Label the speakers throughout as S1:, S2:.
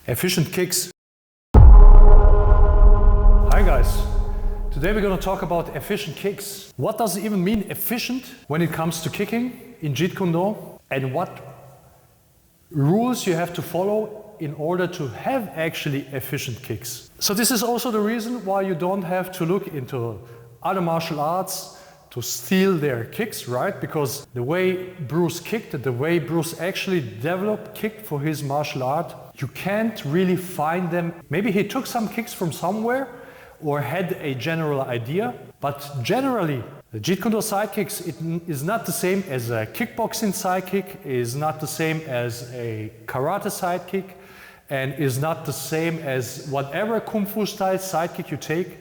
S1: Efficient kicks. Hi guys, today we're going to talk about efficient kicks. What does it even mean efficient when it comes to kicking in Jeet Kune Do, and what rules you have to follow in order to have actually efficient kicks. So this is also the reason why you don't have to look into other martial arts to steal their kicks, right? Because the way Bruce kicked, the way Bruce actually developed kick for his martial art, you can't really find them. Maybe he took some kicks from somewhere or had a general idea, but generally the Jeet Kune Do side kicks is not the same as a kickboxing side kick, is not the same as a karate side kick, and is not the same as whatever Kung Fu style side kick you take.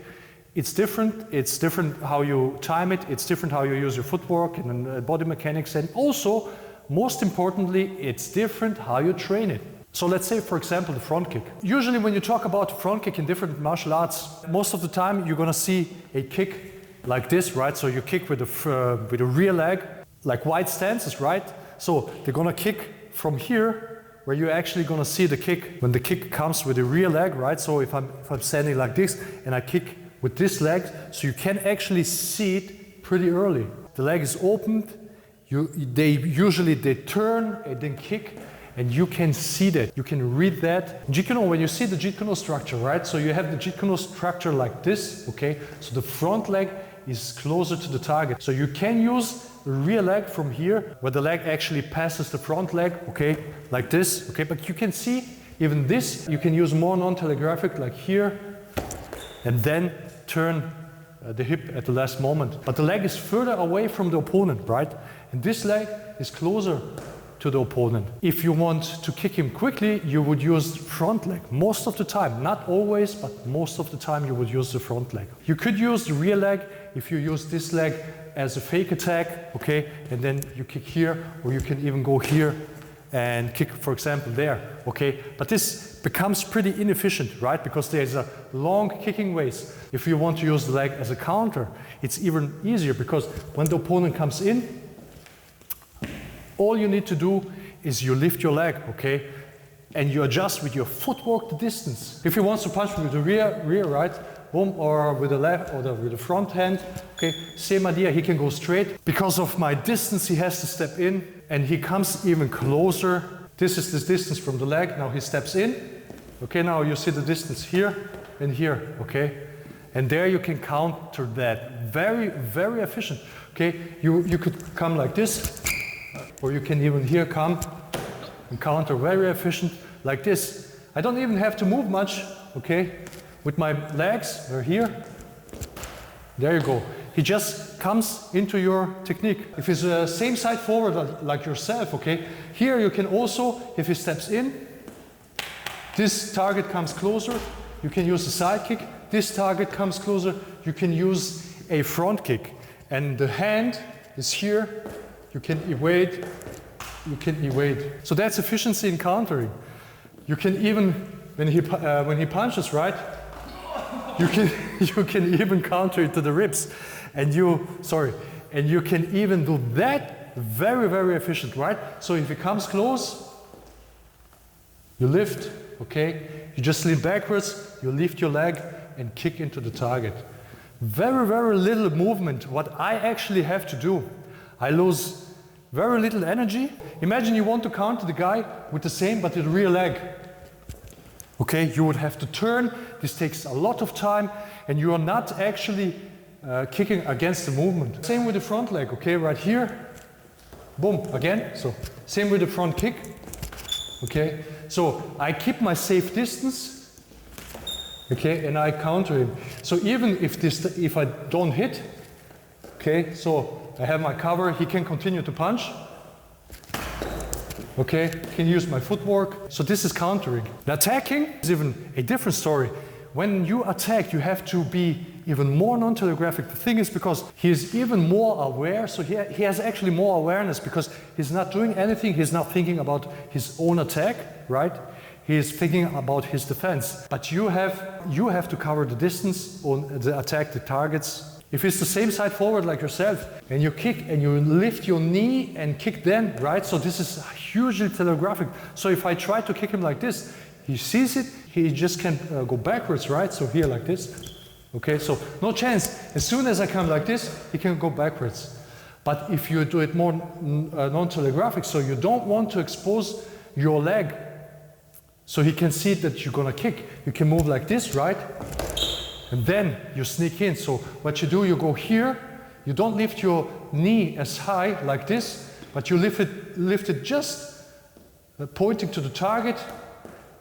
S1: It's different how you time it, it's different how you use your footwork and body mechanics, and also, most importantly, it's different how you train it. So let's say, for example, the front kick. Usually when you talk about the front kick in different martial arts, most of the time you're gonna see a kick like this, right? So you kick with the rear leg, like wide stances, right? So they're gonna kick from here, where you're actually gonna see the kick when the kick comes with the rear leg, right? So if I'm standing like this and I kick with this leg, so you can actually see it pretty early. The leg is opened, they usually turn and then kick, and you can see that, you can read that. Jeet Kune Do, when you see the Jeet Kune Do structure, right? So you have the Jeet Kune Do structure like this, okay? So the front leg is closer to the target. So you can use the rear leg from here, where the leg actually passes the front leg, okay? Like this, okay? But you can see even this, you can use more non-telegraphic, like here, and then turn the hip at the last moment. But the leg is further away from the opponent, right? And this leg is closer to the opponent. If you want to kick him quickly, you would use front leg most of the time. Not always, but most of the time you would use the front leg. You could use the rear leg if you use this leg as a fake attack, okay? And then you kick here, or you can even go here and kick, for example, there, okay? But this becomes pretty inefficient, right? Because there's a long kicking ways. If you want to use the leg as a counter, it's even easier, because when the opponent comes in, all you need to do is you lift your leg, okay? And you adjust with your footwork the distance. If he wants to punch with the rear, right? Boom, or with the left, or with the front hand, okay? Same idea, he can go straight. Because of my distance, he has to step in, and he comes even closer. This is the distance from the leg. Now he steps in. Okay, now you see the distance here and here, okay? And there you can counter that. Very, very efficient, okay? You could come like this, or you can even here come and counter, very efficient, like this. I don't even have to move much, okay? With my legs, they're here. There you go. He just comes into your technique. If he's same side forward like yourself, okay? Here you can also, if he steps in, this target comes closer, you can use a side kick. This target comes closer, you can use a front kick. And the hand is here, you can evade, So that's efficiency in countering. You can even, when he punches, right? You can even counter it to the ribs. And you can even do that very, very efficient, right? So if he comes close, you lift, okay? You just lean backwards, you lift your leg and kick into the target. Very, very little movement. What I actually have to do, I lose very little energy. Imagine you want to counter the guy with the same, but with the rear leg. Okay, you would have to turn. This takes a lot of time, and you are not actually kicking against the movement. Same with the front leg, okay, right here. Boom, again. So same with the front kick. Okay, so I keep my safe distance, okay, and I counter him. So even if I don't hit, okay, so I have my cover, he can continue to punch. Okay, can use my footwork. So this is countering. The attacking is even a different story. When you attack, you have to be even more non-telegraphic. The thing is, because he is even more aware, so he has actually more awareness, because he's not doing anything, he's not thinking about his own attack, right? He is thinking about his defense. But you have to cover the distance on the attack, the targets. If it's the same side forward like yourself, and you kick and you lift your knee and kick then, right? So this is hugely telegraphic. So if I try to kick him like this, he sees it, he just can go backwards, right? So here like this. Okay, so no chance. As soon as I come like this, he can go backwards. But if you do it more non-telegraphic, so you don't want to expose your leg, so he can see that you're gonna kick. You can move like this, right? And then you sneak in. So what you do, you go here, you don't lift your knee as high like this, but you lift it just pointing to the target,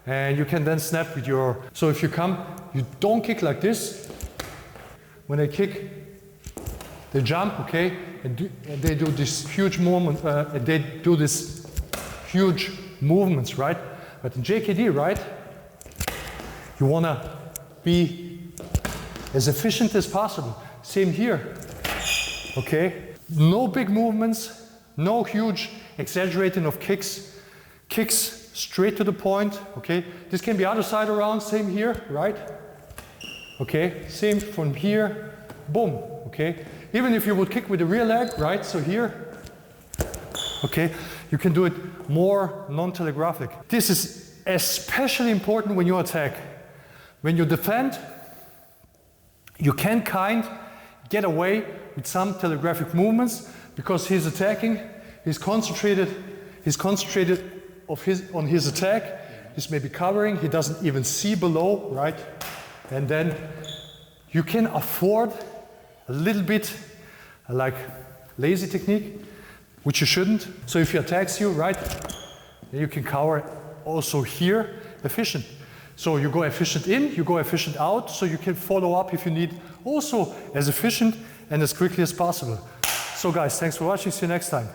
S1: and you can then snap with your, so if you come, you don't kick like this. When they kick, they jump, okay, and they do this huge movement, they do this huge movements, right? But in JKD, right, you wanna be as efficient as possible. Same here, okay? No big movements, no huge exaggerating of kicks. Kicks straight to the point, okay? This can be other side around, same here, right? Okay, same from here, boom, okay? Even if you would kick with the rear leg, right? So here, okay? You can do it more non-telegraphic. This is especially important when you attack. When you defend, you can get away with some telegraphic movements because he's attacking, he's concentrated on his attack. He's maybe covering, he doesn't even see below, right? And then you can afford a little bit like lazy technique, which you shouldn't. So if he attacks you, right, then you can cover also here efficient. So you go efficient in, you go efficient out, so you can follow up if you need, also as efficient and as quickly as possible. So guys, thanks for watching, see you next time.